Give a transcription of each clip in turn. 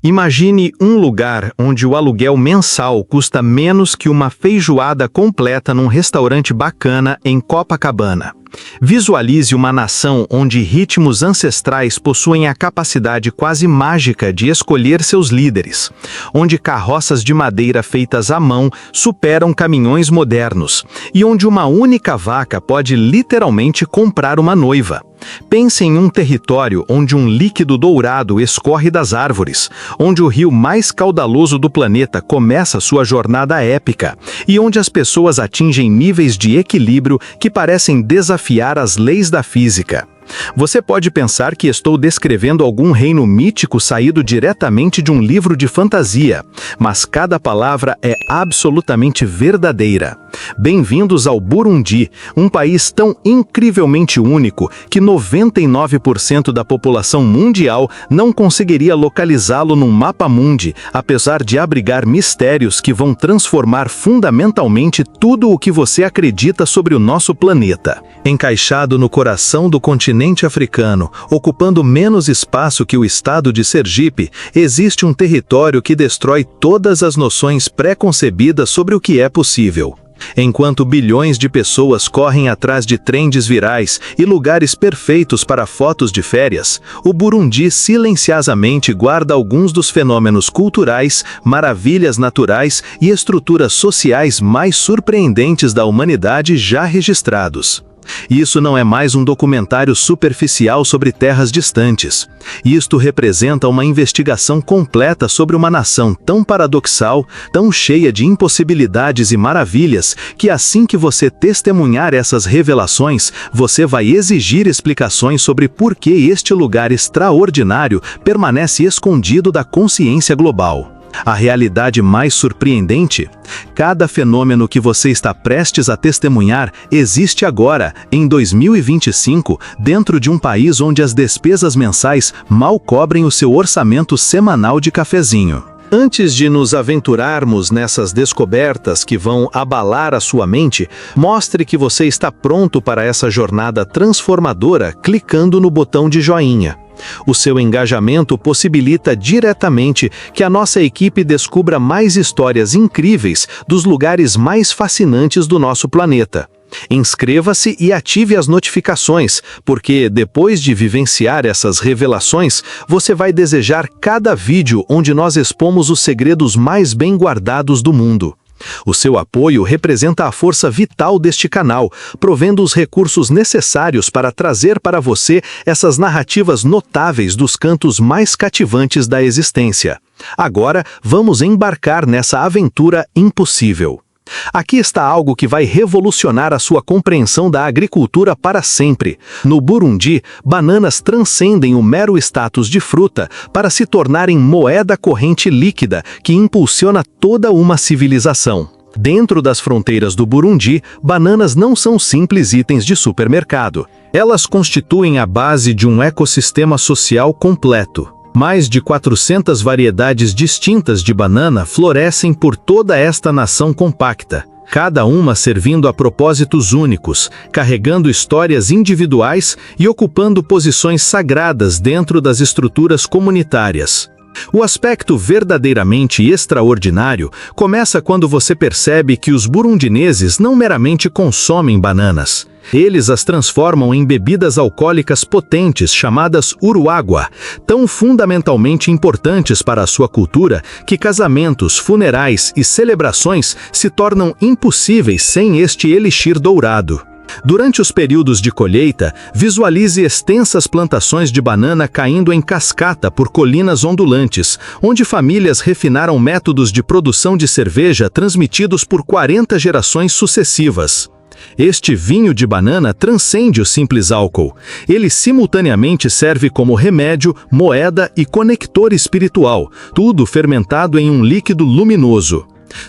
Imagine um lugar onde o aluguel mensal custa menos que uma feijoada completa num restaurante bacana em Copacabana. Visualize uma nação onde ritmos ancestrais possuem a capacidade quase mágica de escolher seus líderes, onde carroças de madeira feitas à mão superam caminhões modernos e onde uma única vaca pode literalmente comprar uma noiva. Pense em um território onde um líquido dourado escorre das árvores, onde o rio mais caudaloso do planeta começa sua jornada épica e onde as pessoas atingem níveis de equilíbrio que parecem desafiar as leis da física. Você pode pensar que estou descrevendo algum reino mítico saído diretamente de um livro de fantasia, mas cada palavra é absolutamente verdadeira. Bem-vindos ao Burundi, um país tão incrivelmente único que 99% da população mundial não conseguiria localizá-lo num mapa-mundi, apesar de abrigar mistérios que vão transformar fundamentalmente tudo o que você acredita sobre o nosso planeta. Encaixado no coração do continente africano, ocupando menos espaço que o estado de Sergipe, existe um território que destrói todas as noções pré-concebidas sobre o que é possível. Enquanto bilhões de pessoas correm atrás de trends virais e lugares perfeitos para fotos de férias, o Burundi silenciosamente guarda alguns dos fenômenos culturais, maravilhas naturais e estruturas sociais mais surpreendentes da humanidade já registrados. Isso não é mais um documentário superficial sobre terras distantes. Isto representa uma investigação completa sobre uma nação tão paradoxal, tão cheia de impossibilidades e maravilhas, que assim que você testemunhar essas revelações, você vai exigir explicações sobre por que este lugar extraordinário permanece escondido da consciência global. A realidade mais surpreendente? Cada fenômeno que você está prestes a testemunhar existe agora, em 2025, dentro de um país onde as despesas mensais mal cobrem o seu orçamento semanal de cafezinho. Antes de nos aventurarmos nessas descobertas que vão abalar a sua mente, mostre que você está pronto para essa jornada transformadora clicando no botão de joinha. O seu engajamento possibilita diretamente que a nossa equipe descubra mais histórias incríveis dos lugares mais fascinantes do nosso planeta. Inscreva-se e ative as notificações, porque depois de vivenciar essas revelações, você vai desejar cada vídeo onde nós expomos os segredos mais bem guardados do mundo. O seu apoio representa a força vital deste canal, provendo os recursos necessários para trazer para você essas narrativas notáveis dos cantos mais cativantes da existência. Agora, vamos embarcar nessa aventura impossível. Aqui está algo que vai revolucionar a sua compreensão da agricultura para sempre. No Burundi, bananas transcendem o mero status de fruta para se tornarem moeda corrente líquida que impulsiona toda uma civilização. Dentro das fronteiras do Burundi, bananas não são simples itens de supermercado. Elas constituem a base de um ecossistema social completo. Mais de 400 variedades distintas de banana florescem por toda esta nação compacta, cada uma servindo a propósitos únicos, carregando histórias individuais e ocupando posições sagradas dentro das estruturas comunitárias. O aspecto verdadeiramente extraordinário começa quando você percebe que os burundineses não meramente consomem bananas. Eles as transformam em bebidas alcoólicas potentes chamadas uruágua, tão fundamentalmente importantes para a sua cultura que casamentos, funerais e celebrações se tornam impossíveis sem este elixir dourado. Durante os períodos de colheita, visualize extensas plantações de banana caindo em cascata por colinas ondulantes, onde famílias refinaram métodos de produção de cerveja transmitidos por 40 gerações sucessivas. Este vinho de banana transcende o simples álcool. Ele simultaneamente serve como remédio, moeda e conector espiritual, tudo fermentado em um líquido luminoso.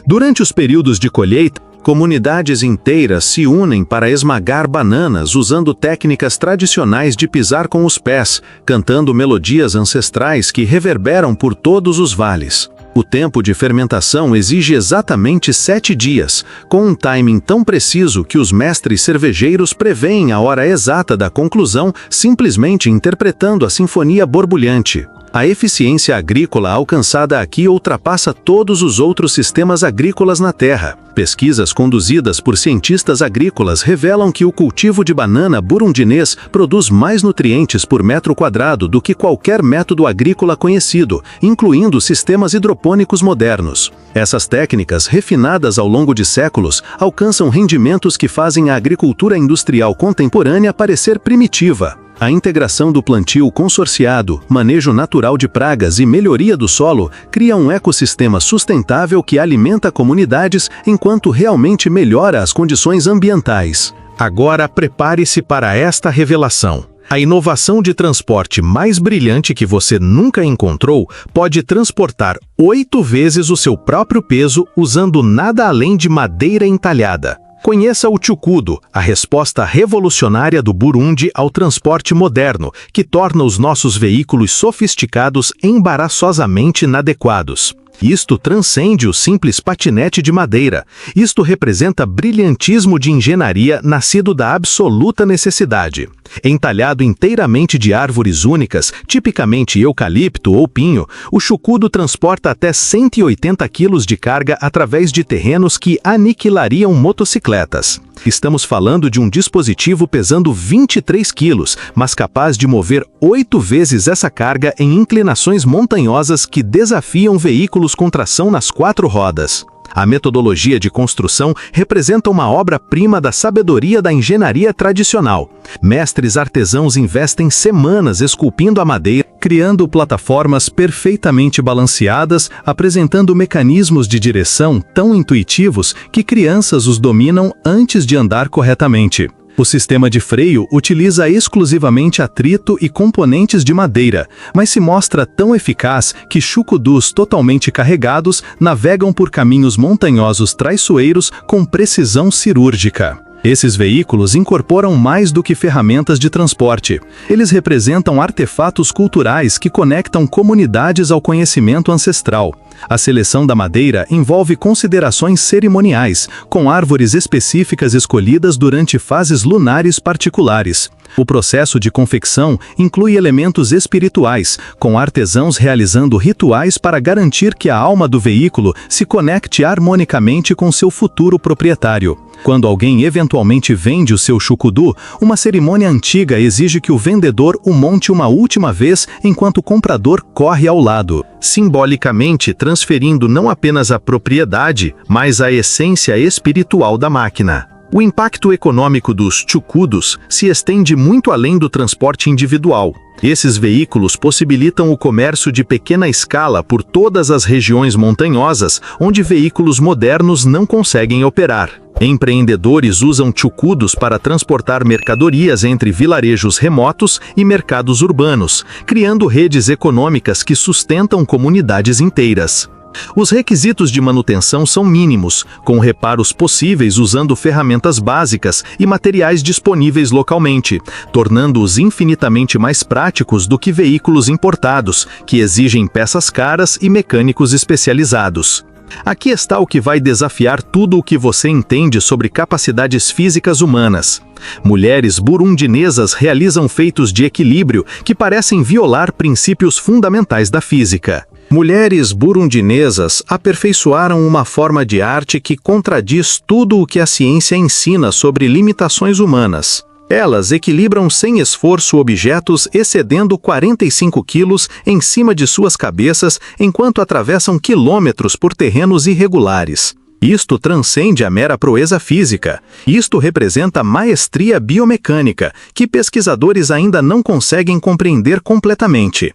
Durante os períodos de colheita, comunidades inteiras se unem para esmagar bananas usando técnicas tradicionais de pisar com os pés, cantando melodias ancestrais que reverberam por todos os vales. O tempo de fermentação exige exatamente 7 dias, com um timing tão preciso que os mestres cervejeiros preveem a hora exata da conclusão simplesmente interpretando a sinfonia borbulhante. A eficiência agrícola alcançada aqui ultrapassa todos os outros sistemas agrícolas na Terra. Pesquisas conduzidas por cientistas agrícolas revelam que o cultivo de banana burundinês produz mais nutrientes por metro quadrado do que qualquer método agrícola conhecido, incluindo sistemas hidropônicos modernos. Essas técnicas, refinadas ao longo de séculos, alcançam rendimentos que fazem a agricultura industrial contemporânea parecer primitiva. A integração do plantio consorciado, manejo natural de pragas e melhoria do solo cria um ecossistema sustentável que alimenta comunidades enquanto realmente melhora as condições ambientais. Agora prepare-se para esta revelação. A inovação de transporte mais brilhante que você nunca encontrou pode transportar 8 vezes o seu próprio peso usando nada além de madeira entalhada. Conheça o Chukudo, a resposta revolucionária do Burundi ao transporte moderno, que torna os nossos veículos sofisticados embaraçosamente inadequados. Isto transcende o simples patinete de madeira. Isto representa brilhantismo de engenharia nascido da absoluta necessidade. Entalhado inteiramente de árvores únicas, tipicamente eucalipto ou pinho, o Chukudo transporta até 180 quilos de carga através de terrenos que aniquilariam motocicletas. Estamos falando de um dispositivo pesando 23 quilos, mas capaz de mover 8 vezes essa carga em inclinações montanhosas que desafiam veículos com tração nas 4 rodas. A metodologia de construção representa uma obra-prima da sabedoria da engenharia tradicional. Mestres artesãos investem semanas esculpindo a madeira, criando plataformas perfeitamente balanceadas, apresentando mecanismos de direção tão intuitivos que crianças os dominam antes de andar corretamente. O sistema de freio utiliza exclusivamente atrito e componentes de madeira, mas se mostra tão eficaz que chukudus totalmente carregados navegam por caminhos montanhosos traiçoeiros com precisão cirúrgica. Esses veículos incorporam mais do que ferramentas de transporte. Eles representam artefatos culturais que conectam comunidades ao conhecimento ancestral. A seleção da madeira envolve considerações cerimoniais, com árvores específicas escolhidas durante fases lunares particulares. O processo de confecção inclui elementos espirituais, com artesãos realizando rituais para garantir que a alma do veículo se conecte harmonicamente com seu futuro proprietário. Quando alguém eventualmente vende o seu chukudu, uma cerimônia antiga exige que o vendedor o monte uma última vez enquanto o comprador corre ao lado, simbolicamente transferindo não apenas a propriedade, mas a essência espiritual da máquina. O impacto econômico dos chukudos se estende muito além do transporte individual. Esses veículos possibilitam o comércio de pequena escala por todas as regiões montanhosas, onde veículos modernos não conseguem operar. Empreendedores usam chukudos para transportar mercadorias entre vilarejos remotos e mercados urbanos, criando redes econômicas que sustentam comunidades inteiras. Os requisitos de manutenção são mínimos, com reparos possíveis usando ferramentas básicas e materiais disponíveis localmente, tornando-os infinitamente mais práticos do que veículos importados, que exigem peças caras e mecânicos especializados. Aqui está o que vai desafiar tudo o que você entende sobre capacidades físicas humanas. Mulheres burundinesas realizam feitos de equilíbrio que parecem violar princípios fundamentais da física. Mulheres burundinesas aperfeiçoaram uma forma de arte que contradiz tudo o que a ciência ensina sobre limitações humanas. Elas equilibram sem esforço objetos excedendo 45 quilos em cima de suas cabeças enquanto atravessam quilômetros por terrenos irregulares. Isto transcende a mera proeza física. Isto representa maestria biomecânica, que pesquisadores ainda não conseguem compreender completamente.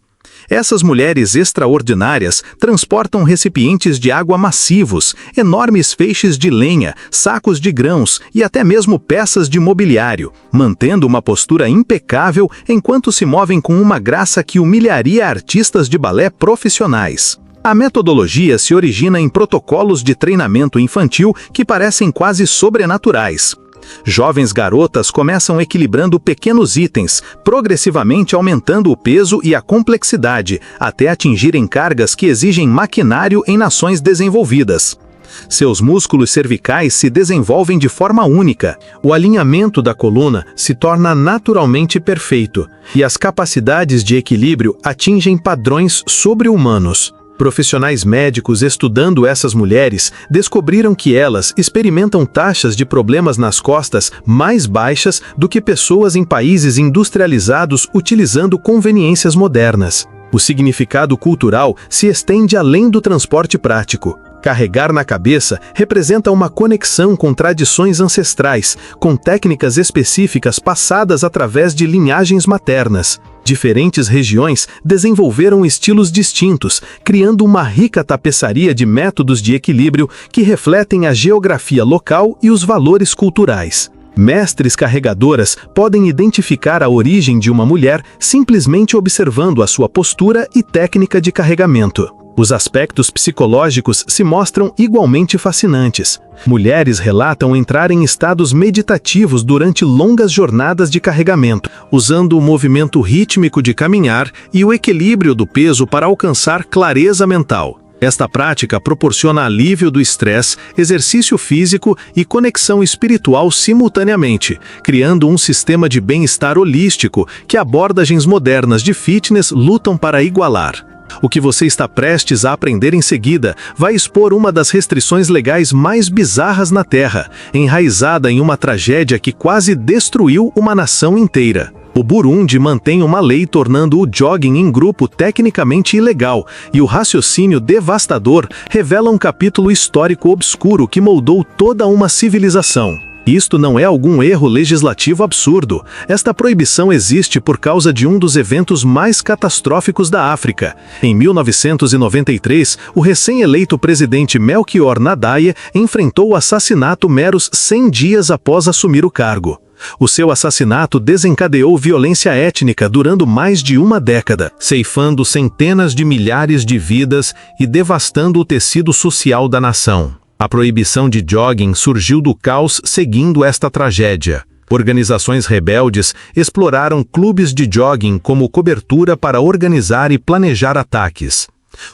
Essas mulheres extraordinárias transportam recipientes de água massivos, enormes feixes de lenha, sacos de grãos e até mesmo peças de mobiliário, mantendo uma postura impecável enquanto se movem com uma graça que humilharia artistas de balé profissionais. A metodologia se origina em protocolos de treinamento infantil que parecem quase sobrenaturais. Jovens garotas começam equilibrando pequenos itens, progressivamente aumentando o peso e a complexidade, até atingirem cargas que exigem maquinário em nações desenvolvidas. Seus músculos cervicais se desenvolvem de forma única, o alinhamento da coluna se torna naturalmente perfeito e as capacidades de equilíbrio atingem padrões sobre-humanos. Profissionais médicos estudando essas mulheres descobriram que elas experimentam taxas de problemas nas costas mais baixas do que pessoas em países industrializados utilizando conveniências modernas. O significado cultural se estende além do transporte prático. Carregar na cabeça representa uma conexão com tradições ancestrais, com técnicas específicas passadas através de linhagens maternas. Diferentes regiões desenvolveram estilos distintos, criando uma rica tapeçaria de métodos de equilíbrio que refletem a geografia local e os valores culturais. Mestres carregadoras podem identificar a origem de uma mulher simplesmente observando a sua postura e técnica de carregamento. Os aspectos psicológicos se mostram igualmente fascinantes. Mulheres relatam entrar em estados meditativos durante longas jornadas de carregamento, usando o movimento rítmico de caminhar e o equilíbrio do peso para alcançar clareza mental. Esta prática proporciona alívio do estresse, exercício físico e conexão espiritual simultaneamente, criando um sistema de bem-estar holístico que abordagens modernas de fitness lutam para igualar. O que você está prestes a aprender em seguida vai expor uma das restrições legais mais bizarras na Terra, enraizada em uma tragédia que quase destruiu uma nação inteira. O Burundi mantém uma lei tornando o jogging em grupo tecnicamente ilegal, e o raciocínio devastador revela um capítulo histórico obscuro que moldou toda uma civilização. Isto não é algum erro legislativo absurdo. Esta proibição existe por causa de um dos eventos mais catastróficos da África. Em 1993, o recém-eleito presidente Melchior Ndadaye enfrentou o assassinato meros 100 dias após assumir o cargo. O seu assassinato desencadeou violência étnica durando mais de uma década, ceifando centenas de milhares de vidas e devastando o tecido social da nação. A proibição de jogging surgiu do caos seguindo esta tragédia. Organizações rebeldes exploraram clubes de jogging como cobertura para organizar e planejar ataques.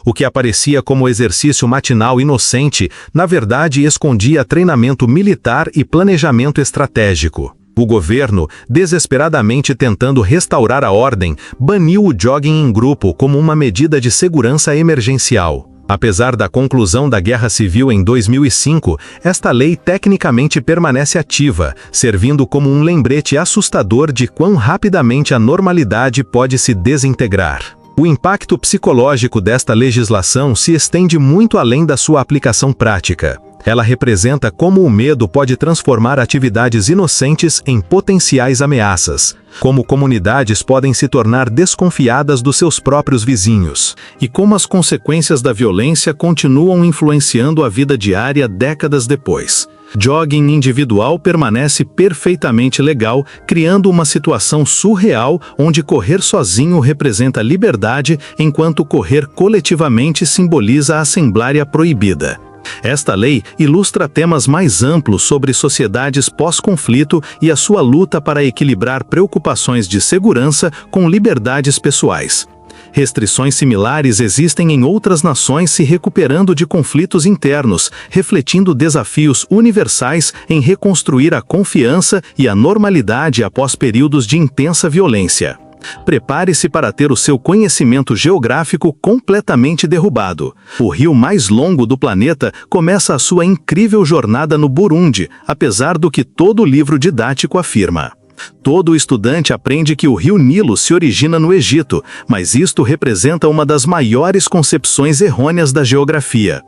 O que aparecia como exercício matinal inocente, na verdade escondia treinamento militar e planejamento estratégico. O governo, desesperadamente tentando restaurar a ordem, baniu o jogging em grupo como uma medida de segurança emergencial. Apesar da conclusão da Guerra Civil em 2005, esta lei tecnicamente permanece ativa, servindo como um lembrete assustador de quão rapidamente a normalidade pode se desintegrar. O impacto psicológico desta legislação se estende muito além da sua aplicação prática. Ela representa como o medo pode transformar atividades inocentes em potenciais ameaças, como comunidades podem se tornar desconfiadas dos seus próprios vizinhos, e como as consequências da violência continuam influenciando a vida diária décadas depois. Jogging individual permanece perfeitamente legal, criando uma situação surreal onde correr sozinho representa liberdade, enquanto correr coletivamente simboliza a assemblária proibida. Esta lei ilustra temas mais amplos sobre sociedades pós-conflito e a sua luta para equilibrar preocupações de segurança com liberdades pessoais. Restrições similares existem em outras nações se recuperando de conflitos internos, refletindo desafios universais em reconstruir a confiança e a normalidade após períodos de intensa violência. Prepare-se para ter o seu conhecimento geográfico completamente derrubado. O rio mais longo do planeta começa a sua incrível jornada no Burundi, apesar do que todo livro didático afirma. Todo estudante aprende que o rio Nilo se origina no Egito, mas isto representa uma das maiores concepções errôneas da geografia.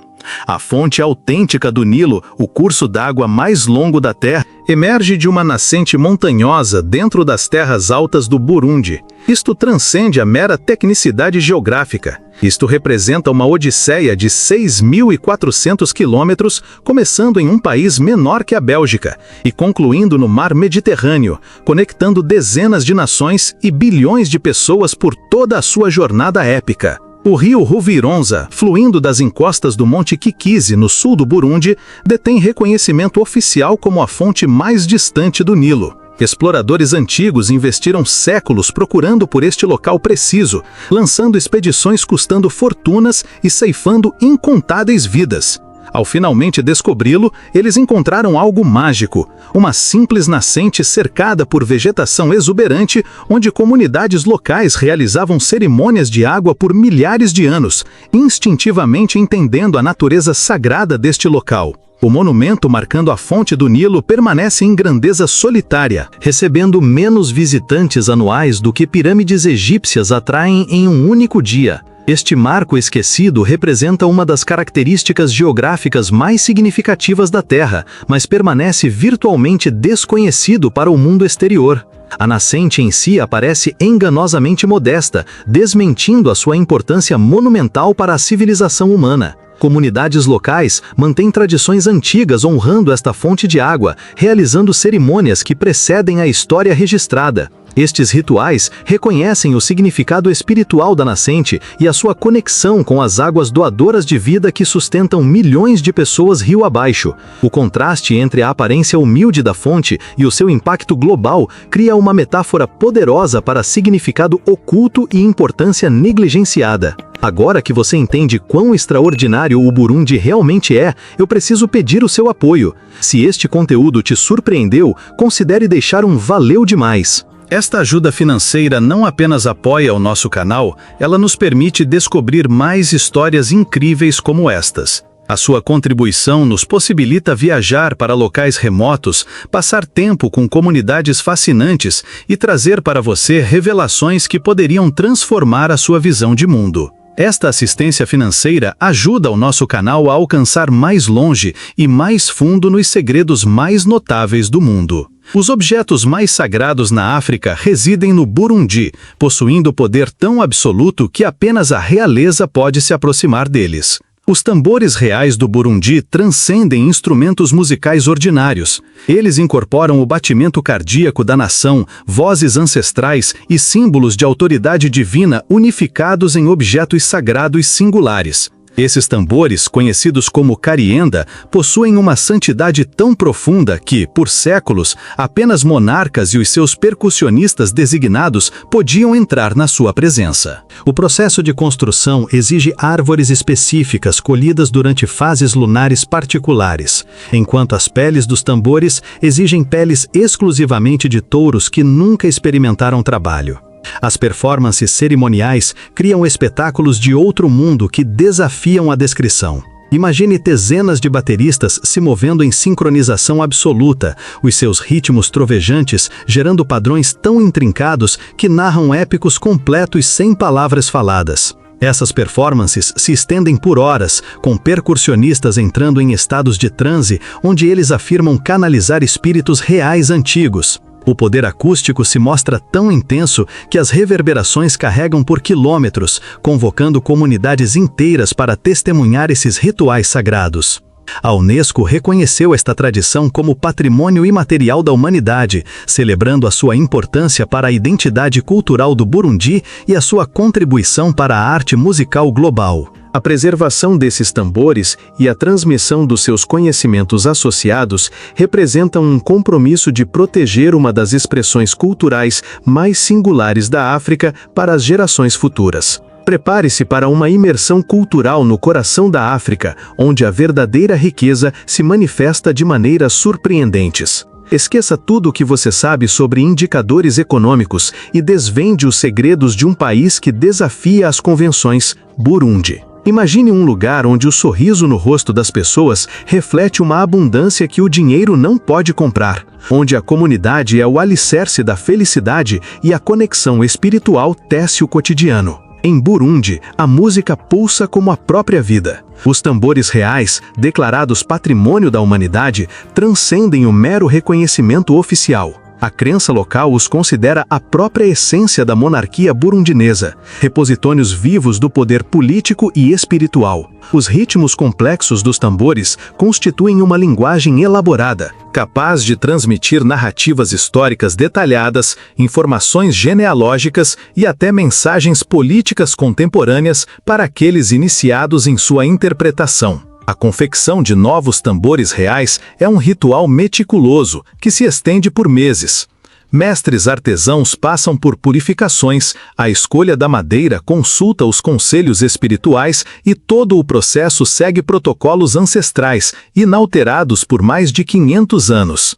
A fonte autêntica do Nilo, o curso d'água mais longo da Terra, emerge de uma nascente montanhosa dentro das terras altas do Burundi. Isto transcende a mera tecnicidade geográfica. Isto representa uma odisseia de 6.400 quilômetros, começando em um país menor que a Bélgica e concluindo no Mar Mediterrâneo, conectando dezenas de nações e bilhões de pessoas por toda a sua jornada épica. O rio Ruvironza, fluindo das encostas do Monte Kikizi, no sul do Burundi, detém reconhecimento oficial como a fonte mais distante do Nilo. Exploradores antigos investiram séculos procurando por este local preciso, lançando expedições custando fortunas e ceifando incontáveis vidas. Ao finalmente descobri-lo, eles encontraram algo mágico, uma simples nascente cercada por vegetação exuberante, onde comunidades locais realizavam cerimônias de água por milhares de anos, instintivamente entendendo a natureza sagrada deste local. O monumento marcando a fonte do Nilo permanece em grandeza solitária, recebendo menos visitantes anuais do que pirâmides egípcias atraem em um único dia. Este marco esquecido representa uma das características geográficas mais significativas da Terra, mas permanece virtualmente desconhecido para o mundo exterior. A nascente em si aparece enganosamente modesta, desmentindo a sua importância monumental para a civilização humana. Comunidades locais mantêm tradições antigas honrando esta fonte de água, realizando cerimônias que precedem a história registrada. Estes rituais reconhecem o significado espiritual da nascente e a sua conexão com as águas doadoras de vida que sustentam milhões de pessoas rio abaixo. O contraste entre a aparência humilde da fonte e o seu impacto global cria uma metáfora poderosa para significado oculto e importância negligenciada. Agora que você entende quão extraordinário o Burundi realmente é, eu preciso pedir o seu apoio. Se este conteúdo te surpreendeu, considere deixar um valeu demais. Esta ajuda financeira não apenas apoia o nosso canal, ela nos permite descobrir mais histórias incríveis como estas. A sua contribuição nos possibilita viajar para locais remotos, passar tempo com comunidades fascinantes e trazer para você revelações que poderiam transformar a sua visão de mundo. Esta assistência financeira ajuda o nosso canal a alcançar mais longe e mais fundo nos segredos mais notáveis do mundo. Os objetos mais sagrados na África residem no Burundi, possuindo poder tão absoluto que apenas a realeza pode se aproximar deles. Os tambores reais do Burundi transcendem instrumentos musicais ordinários. Eles incorporam o batimento cardíaco da nação, vozes ancestrais e símbolos de autoridade divina unificados em objetos sagrados singulares. Esses tambores, conhecidos como carienda, possuem uma santidade tão profunda que, por séculos, apenas monarcas e os seus percussionistas designados podiam entrar na sua presença. O processo de construção exige árvores específicas colhidas durante fases lunares particulares, enquanto as peles dos tambores exigem peles exclusivamente de touros que nunca experimentaram trabalho. As performances cerimoniais criam espetáculos de outro mundo que desafiam a descrição. Imagine dezenas de bateristas se movendo em sincronização absoluta, os seus ritmos trovejantes gerando padrões tão intrincados que narram épicos completos sem palavras faladas. Essas performances se estendem por horas, com percussionistas entrando em estados de transe, onde eles afirmam canalizar espíritos reais antigos. O poder acústico se mostra tão intenso que as reverberações carregam por quilômetros, convocando comunidades inteiras para testemunhar esses rituais sagrados. A Unesco reconheceu esta tradição como patrimônio imaterial da humanidade, celebrando a sua importância para a identidade cultural do Burundi e a sua contribuição para a arte musical global. A preservação desses tambores e a transmissão dos seus conhecimentos associados representam um compromisso de proteger uma das expressões culturais mais singulares da África para as gerações futuras. Prepare-se para uma imersão cultural no coração da África, onde a verdadeira riqueza se manifesta de maneiras surpreendentes. Esqueça tudo o que você sabe sobre indicadores econômicos e desvende os segredos de um país que desafia as convenções, Burundi. Imagine um lugar onde o sorriso no rosto das pessoas reflete uma abundância que o dinheiro não pode comprar, onde a comunidade é o alicerce da felicidade e a conexão espiritual tece o cotidiano. Em Burundi, a música pulsa como a própria vida. Os tambores reais, declarados patrimônio da humanidade, transcendem o mero reconhecimento oficial. A crença local os considera a própria essência da monarquia burundinesa, repositórios vivos do poder político e espiritual. Os ritmos complexos dos tambores constituem uma linguagem elaborada, capaz de transmitir narrativas históricas detalhadas, informações genealógicas e até mensagens políticas contemporâneas para aqueles iniciados em sua interpretação. A confecção de novos tambores reais é um ritual meticuloso que se estende por meses. Mestres artesãos passam por purificações, a escolha da madeira consulta os conselhos espirituais e todo o processo segue protocolos ancestrais, inalterados por mais de 500 anos.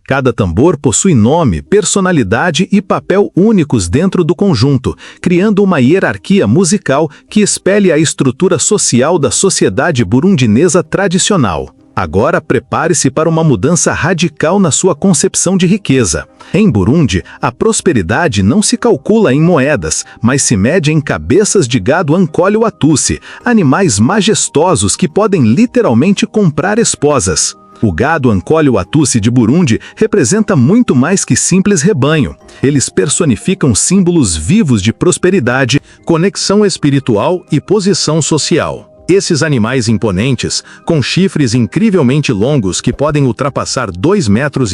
Cada tambor possui nome, personalidade e papel únicos dentro do conjunto, criando uma hierarquia musical que espelha a estrutura social da sociedade burundinesa tradicional. Agora prepare-se para uma mudança radical na sua concepção de riqueza. Em Burundi, a prosperidade não se calcula em moedas, mas se mede em cabeças de gado Ankole-Watusi, animais majestosos que podem literalmente comprar esposas. O gado Ankole-Watusi de Burundi representa muito mais que simples rebanho. Eles personificam símbolos vivos de prosperidade, conexão espiritual e posição social. Esses animais imponentes, com chifres incrivelmente longos que podem ultrapassar 2,5 metros,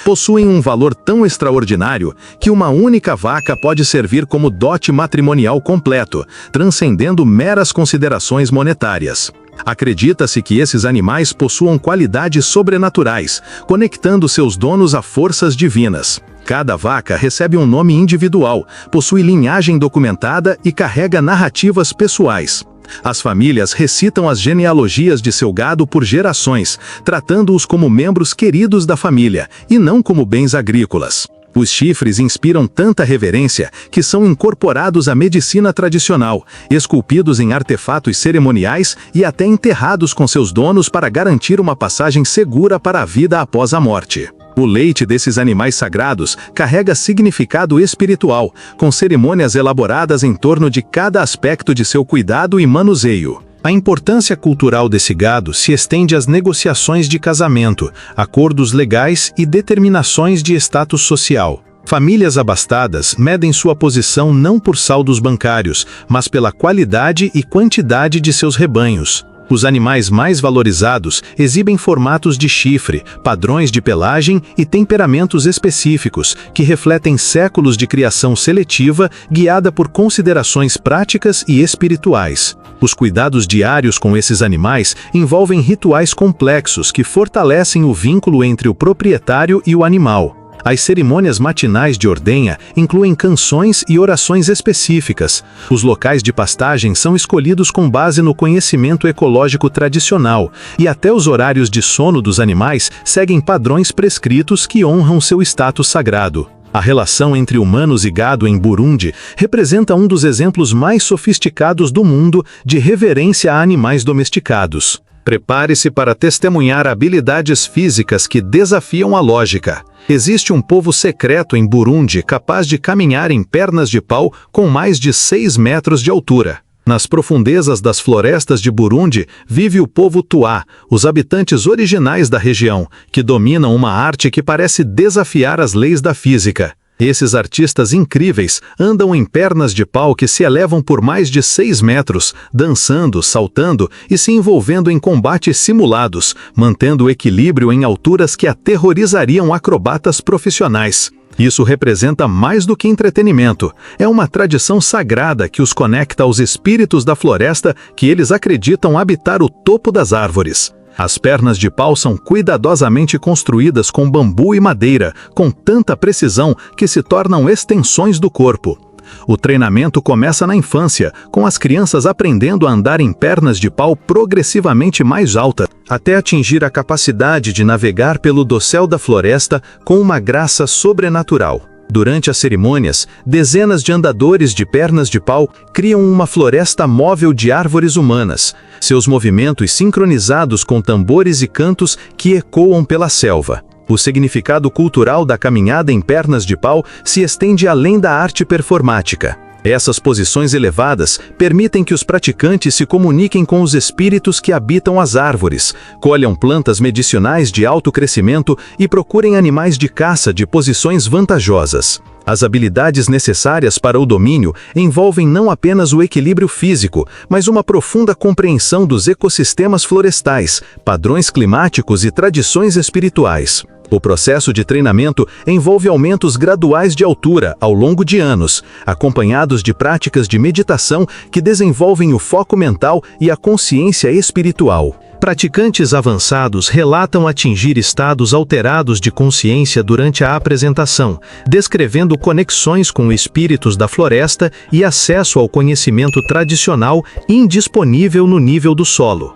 possuem um valor tão extraordinário que uma única vaca pode servir como dote matrimonial completo, transcendendo meras considerações monetárias. Acredita-se que esses animais possuam qualidades sobrenaturais, conectando seus donos a forças divinas. Cada vaca recebe um nome individual, possui linhagem documentada e carrega narrativas pessoais. As famílias recitam as genealogias de seu gado por gerações, tratando-os como membros queridos da família, e não como bens agrícolas. Os chifres inspiram tanta reverência que são incorporados à medicina tradicional, esculpidos em artefatos cerimoniais e até enterrados com seus donos para garantir uma passagem segura para a vida após a morte. O leite desses animais sagrados carrega significado espiritual, com cerimônias elaboradas em torno de cada aspecto de seu cuidado e manuseio. A importância cultural desse gado se estende às negociações de casamento, acordos legais e determinações de status social. Famílias abastadas medem sua posição não por saldos bancários, mas pela qualidade e quantidade de seus rebanhos. Os animais mais valorizados exibem formatos de chifre, padrões de pelagem e temperamentos específicos, que refletem séculos de criação seletiva guiada por considerações práticas e espirituais. Os cuidados diários com esses animais envolvem rituais complexos que fortalecem o vínculo entre o proprietário e o animal. As cerimônias matinais de ordenha incluem canções e orações específicas. Os locais de pastagem são escolhidos com base no conhecimento ecológico tradicional, e até os horários de sono dos animais seguem padrões prescritos que honram seu status sagrado. A relação entre humanos e gado em Burundi representa um dos exemplos mais sofisticados do mundo de reverência a animais domesticados. Prepare-se para testemunhar habilidades físicas que desafiam a lógica. Existe um povo secreto em Burundi capaz de caminhar em pernas de pau com mais de 6 metros de altura. Nas profundezas das florestas de Burundi vive o povo Tuá, os habitantes originais da região, que dominam uma arte que parece desafiar as leis da física. Esses artistas incríveis andam em pernas de pau que se elevam por mais de 6 metros, dançando, saltando e se envolvendo em combates simulados, mantendo o equilíbrio em alturas que aterrorizariam acrobatas profissionais. Isso representa mais do que entretenimento. É uma tradição sagrada que os conecta aos espíritos da floresta que eles acreditam habitar o topo das árvores. As pernas de pau são cuidadosamente construídas com bambu e madeira, com tanta precisão que se tornam extensões do corpo. O treinamento começa na infância, com as crianças aprendendo a andar em pernas de pau progressivamente mais altas, até atingir a capacidade de navegar pelo dossel da floresta com uma graça sobrenatural. Durante as cerimônias, dezenas de andadores de pernas de pau criam uma floresta móvel de árvores humanas, seus movimentos sincronizados com tambores e cantos que ecoam pela selva. O significado cultural da caminhada em pernas de pau se estende além da arte performática. Essas posições elevadas permitem que os praticantes se comuniquem com os espíritos que habitam as árvores, colham plantas medicinais de alto crescimento e procurem animais de caça de posições vantajosas. As habilidades necessárias para o domínio envolvem não apenas o equilíbrio físico, mas uma profunda compreensão dos ecossistemas florestais, padrões climáticos e tradições espirituais. O processo de treinamento envolve aumentos graduais de altura ao longo de anos, acompanhados de práticas de meditação que desenvolvem o foco mental e a consciência espiritual. Praticantes avançados relatam atingir estados alterados de consciência durante a apresentação, descrevendo conexões com espíritos da floresta e acesso ao conhecimento tradicional indisponível no nível do solo.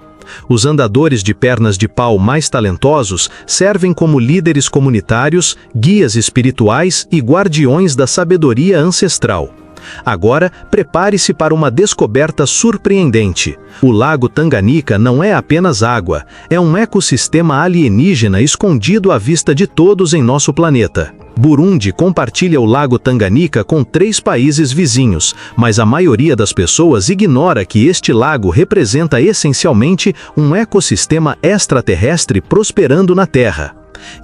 Os andadores de pernas de pau mais talentosos servem como líderes comunitários, guias espirituais e guardiões da sabedoria ancestral. Agora, prepare-se para uma descoberta surpreendente. O Lago Tanganica não é apenas água, é um ecossistema alienígena escondido à vista de todos em nosso planeta. Burundi compartilha o Lago Tanganica com 3 países vizinhos, mas a maioria das pessoas ignora que este lago representa essencialmente um ecossistema extraterrestre prosperando na Terra.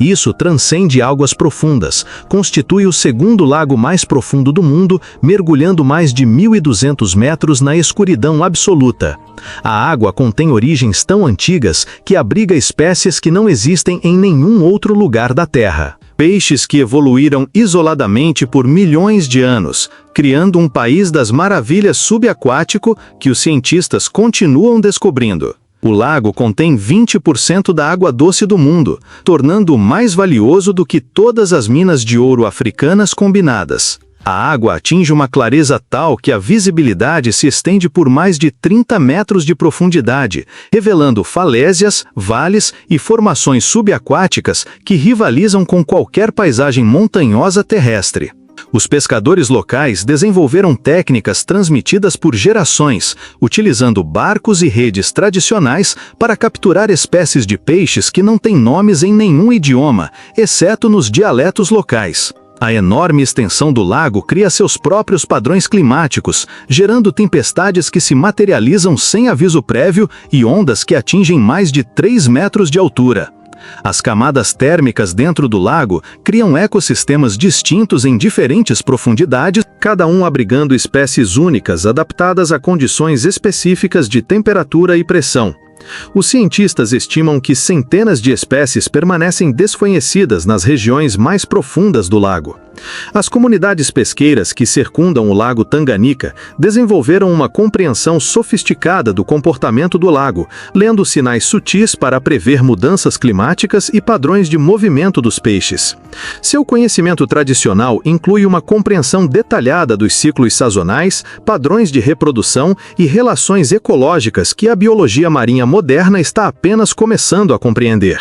Isso transcende águas profundas, constitui o segundo lago mais profundo do mundo, mergulhando mais de 1.200 metros na escuridão absoluta. A água contém origens tão antigas que abriga espécies que não existem em nenhum outro lugar da Terra. Peixes que evoluíram isoladamente por milhões de anos, criando um país das maravilhas subaquático que os cientistas continuam descobrindo. O lago contém 20% da água doce do mundo, tornando-o mais valioso do que todas as minas de ouro africanas combinadas. A água atinge uma clareza tal que a visibilidade se estende por mais de 30 metros de profundidade, revelando falésias, vales e formações subaquáticas que rivalizam com qualquer paisagem montanhosa terrestre. Os pescadores locais desenvolveram técnicas transmitidas por gerações, utilizando barcos e redes tradicionais para capturar espécies de peixes que não têm nomes em nenhum idioma, exceto nos dialetos locais. A enorme extensão do lago cria seus próprios padrões climáticos, gerando tempestades que se materializam sem aviso prévio e ondas que atingem mais de 3 metros de altura. As camadas térmicas dentro do lago criam ecossistemas distintos em diferentes profundidades, cada um abrigando espécies únicas adaptadas a condições específicas de temperatura e pressão. Os cientistas estimam que centenas de espécies permanecem desconhecidas nas regiões mais profundas do lago. As comunidades pesqueiras que circundam o Lago Tanganica desenvolveram uma compreensão sofisticada do comportamento do lago, lendo sinais sutis para prever mudanças climáticas e padrões de movimento dos peixes. Seu conhecimento tradicional inclui uma compreensão detalhada dos ciclos sazonais, padrões de reprodução e relações ecológicas que a biologia marinha moderna está apenas começando a compreender.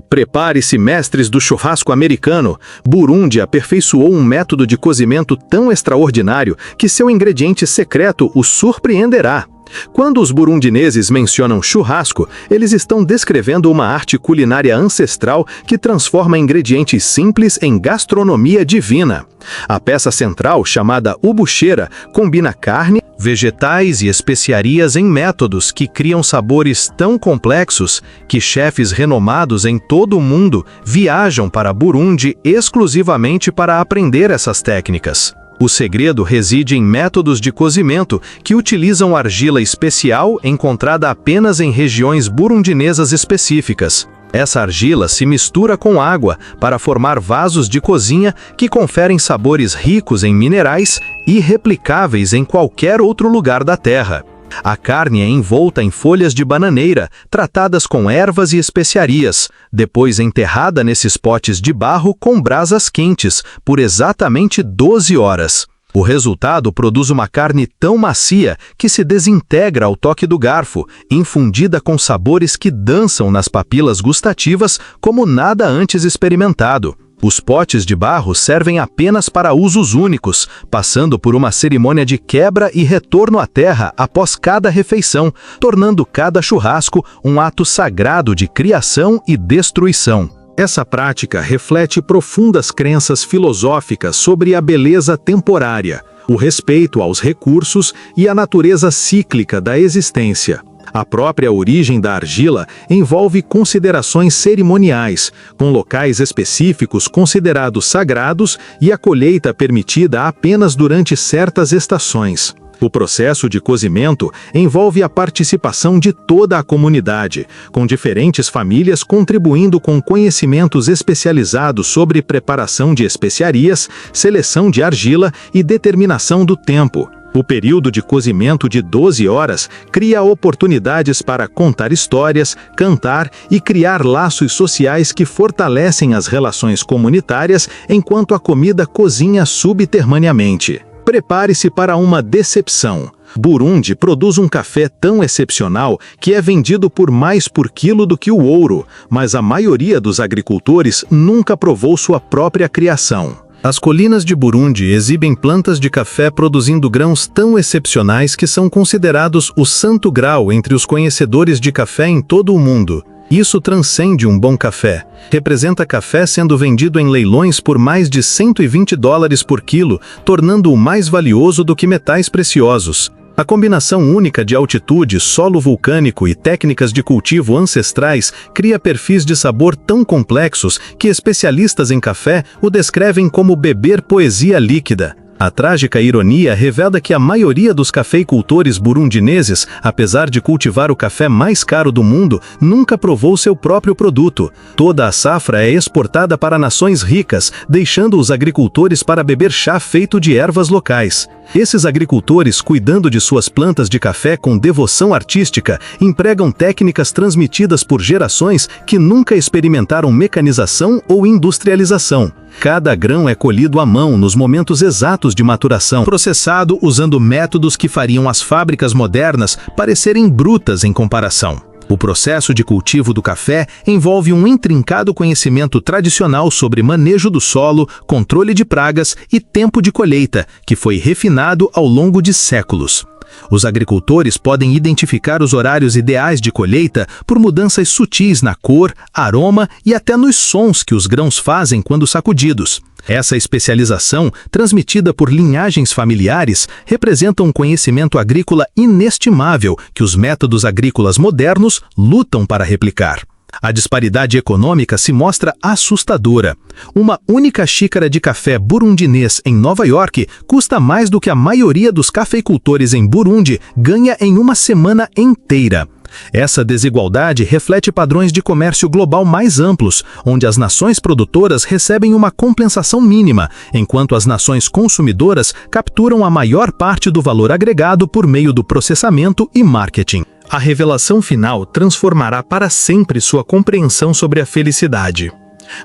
Prepare-se, mestres do churrasco americano. Burundi aperfeiçoou um método de cozimento tão extraordinário que seu ingrediente secreto o surpreenderá. Quando os burundineses mencionam churrasco, eles estão descrevendo uma arte culinária ancestral que transforma ingredientes simples em gastronomia divina. A peça central, chamada ubucheira, combina carne, vegetais e especiarias em métodos que criam sabores tão complexos que chefes renomados em todo o mundo viajam para Burundi exclusivamente para aprender essas técnicas. O segredo reside em métodos de cozimento que utilizam argila especial encontrada apenas em regiões burundinesas específicas. Essa argila se mistura com água para formar vasos de cozinha que conferem sabores ricos em minerais irreplicáveis em qualquer outro lugar da Terra. A carne é envolta em folhas de bananeira, tratadas com ervas e especiarias, depois enterrada nesses potes de barro com brasas quentes, por exatamente 12 horas. O resultado produz uma carne tão macia que se desintegra ao toque do garfo, infundida com sabores que dançam nas papilas gustativas como nada antes experimentado. Os potes de barro servem apenas para usos únicos, passando por uma cerimônia de quebra e retorno à terra após cada refeição, tornando cada churrasco um ato sagrado de criação e destruição. Essa prática reflete profundas crenças filosóficas sobre a beleza temporária, o respeito aos recursos e a natureza cíclica da existência. A própria origem da argila envolve considerações cerimoniais, com locais específicos considerados sagrados e a colheita permitida apenas durante certas estações. O processo de cozimento envolve a participação de toda a comunidade, com diferentes famílias contribuindo com conhecimentos especializados sobre preparação de especiarias, seleção de argila e determinação do tempo. O período de cozimento de 12 horas cria oportunidades para contar histórias, cantar e criar laços sociais que fortalecem as relações comunitárias enquanto a comida cozinha subterraneamente. Prepare-se para uma decepção. Burundi produz um café tão excepcional que é vendido por mais por quilo do que o ouro, mas a maioria dos agricultores nunca provou sua própria criação. As colinas de Burundi exibem plantas de café produzindo grãos tão excepcionais que são considerados o santo grau entre os conhecedores de café em todo o mundo. Isso transcende um bom café. Representa café sendo vendido em leilões por mais de $120 por quilo, tornando-o mais valioso do que metais preciosos. A combinação única de altitude, solo vulcânico e técnicas de cultivo ancestrais cria perfis de sabor tão complexos que especialistas em café o descrevem como beber poesia líquida. A trágica ironia revela que a maioria dos cafeicultores burundineses, apesar de cultivar o café mais caro do mundo, nunca provou seu próprio produto. Toda a safra é exportada para nações ricas, deixando os agricultores para beber chá feito de ervas locais. Esses agricultores, cuidando de suas plantas de café com devoção artística, empregam técnicas transmitidas por gerações que nunca experimentaram mecanização ou industrialização. Cada grão é colhido à mão nos momentos exatos de maturação, processado usando métodos que fariam as fábricas modernas parecerem brutas em comparação. O processo de cultivo do café envolve um intrincado conhecimento tradicional sobre manejo do solo, controle de pragas e tempo de colheita, que foi refinado ao longo de séculos. Os agricultores podem identificar os horários ideais de colheita por mudanças sutis na cor, aroma e até nos sons que os grãos fazem quando sacudidos. Essa especialização, transmitida por linhagens familiares, representa um conhecimento agrícola inestimável que os métodos agrícolas modernos lutam para replicar. A disparidade econômica se mostra assustadora. Uma única xícara de café burundinês em Nova York custa mais do que a maioria dos cafeicultores em Burundi ganha em uma semana inteira. Essa desigualdade reflete padrões de comércio global mais amplos, onde as nações produtoras recebem uma compensação mínima, enquanto as nações consumidoras capturam a maior parte do valor agregado por meio do processamento e marketing. A revelação final transformará para sempre sua compreensão sobre a felicidade.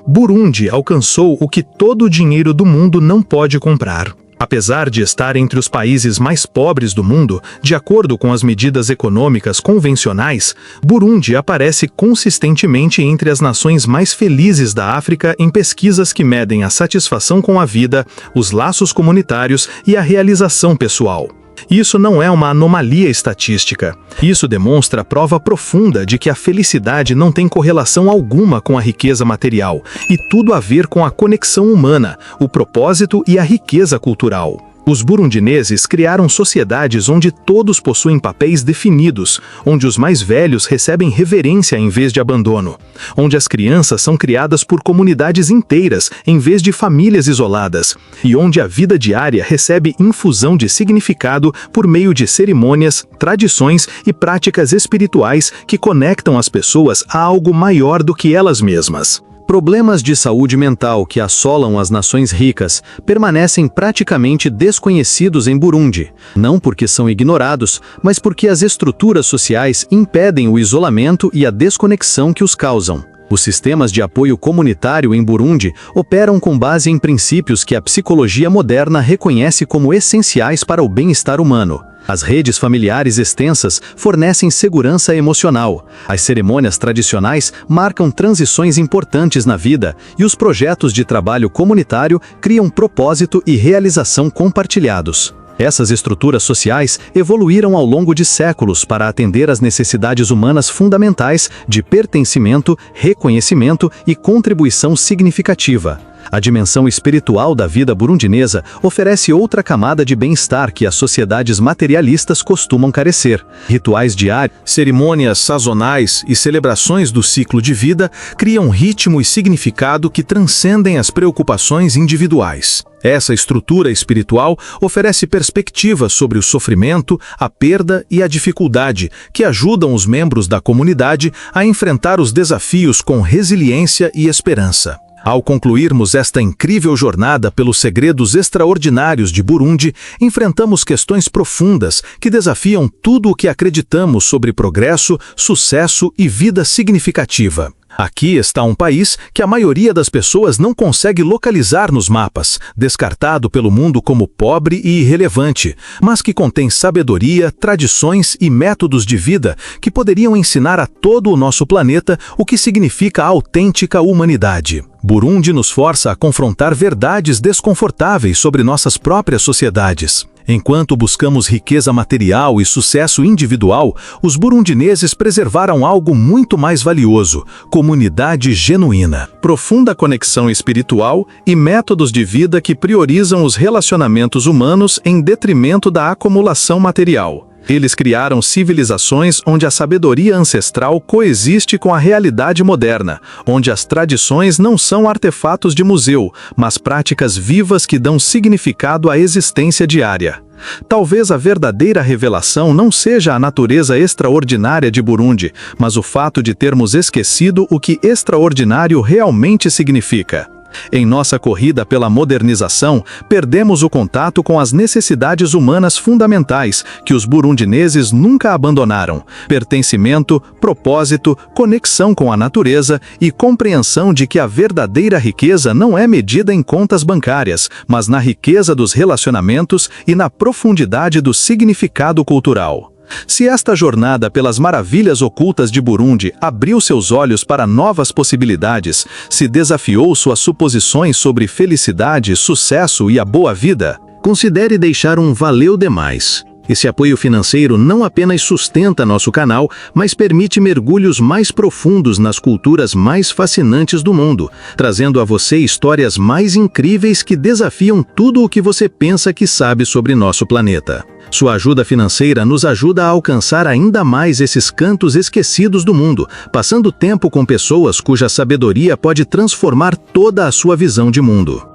Burundi alcançou o que todo o dinheiro do mundo não pode comprar. Apesar de estar entre os países mais pobres do mundo, de acordo com as medidas econômicas convencionais, Burundi aparece consistentemente entre as nações mais felizes da África em pesquisas que medem a satisfação com a vida, os laços comunitários e a realização pessoal. Isso não é uma anomalia estatística. Isso demonstra a prova profunda de que a felicidade não tem correlação alguma com a riqueza material, e tudo a ver com a conexão humana, o propósito e a riqueza cultural. Os burundineses criaram sociedades onde todos possuem papéis definidos, onde os mais velhos recebem reverência em vez de abandono, onde as crianças são criadas por comunidades inteiras em vez de famílias isoladas, e onde a vida diária recebe infusão de significado por meio de cerimônias, tradições e práticas espirituais que conectam as pessoas a algo maior do que elas mesmas. Problemas de saúde mental que assolam as nações ricas permanecem praticamente desconhecidos em Burundi, não porque são ignorados, mas porque as estruturas sociais impedem o isolamento e a desconexão que os causam. Os sistemas de apoio comunitário em Burundi operam com base em princípios que a psicologia moderna reconhece como essenciais para o bem-estar humano. As redes familiares extensas fornecem segurança emocional. As cerimônias tradicionais marcam transições importantes na vida e os projetos de trabalho comunitário criam propósito e realização compartilhados. Essas estruturas sociais evoluíram ao longo de séculos para atender às necessidades humanas fundamentais de pertencimento, reconhecimento e contribuição significativa. A dimensão espiritual da vida burundinesa oferece outra camada de bem-estar que as sociedades materialistas costumam carecer. Rituais diários, cerimônias sazonais e celebrações do ciclo de vida criam ritmo e significado que transcendem as preocupações individuais. Essa estrutura espiritual oferece perspectivas sobre o sofrimento, a perda e a dificuldade, que ajudam os membros da comunidade a enfrentar os desafios com resiliência e esperança. Ao concluirmos esta incrível jornada pelos segredos extraordinários de Burundi, enfrentamos questões profundas que desafiam tudo o que acreditamos sobre progresso, sucesso e vida significativa. Aqui está um país que a maioria das pessoas não consegue localizar nos mapas, descartado pelo mundo como pobre e irrelevante, mas que contém sabedoria, tradições e métodos de vida que poderiam ensinar a todo o nosso planeta o que significa a autêntica humanidade. Burundi nos força a confrontar verdades desconfortáveis sobre nossas próprias sociedades. Enquanto buscamos riqueza material e sucesso individual, os burundineses preservaram algo muito mais valioso: comunidade genuína, profunda conexão espiritual e métodos de vida que priorizam os relacionamentos humanos em detrimento da acumulação material. Eles criaram civilizações onde a sabedoria ancestral coexiste com a realidade moderna, onde as tradições não são artefatos de museu, mas práticas vivas que dão significado à existência diária. Talvez a verdadeira revelação não seja a natureza extraordinária de Burundi, mas o fato de termos esquecido o que extraordinário realmente significa. Em nossa corrida pela modernização, perdemos o contato com as necessidades humanas fundamentais que os burundineses nunca abandonaram: pertencimento, propósito, conexão com a natureza e compreensão de que a verdadeira riqueza não é medida em contas bancárias, mas na riqueza dos relacionamentos e na profundidade do significado cultural. Se esta jornada pelas maravilhas ocultas de Burundi abriu seus olhos para novas possibilidades, se desafiou suas suposições sobre felicidade, sucesso e a boa vida, considere deixar um valeu demais. Esse apoio financeiro não apenas sustenta nosso canal, mas permite mergulhos mais profundos nas culturas mais fascinantes do mundo, trazendo a você histórias mais incríveis que desafiam tudo o que você pensa que sabe sobre nosso planeta. Sua ajuda financeira nos ajuda a alcançar ainda mais esses cantos esquecidos do mundo, passando tempo com pessoas cuja sabedoria pode transformar toda a sua visão de mundo.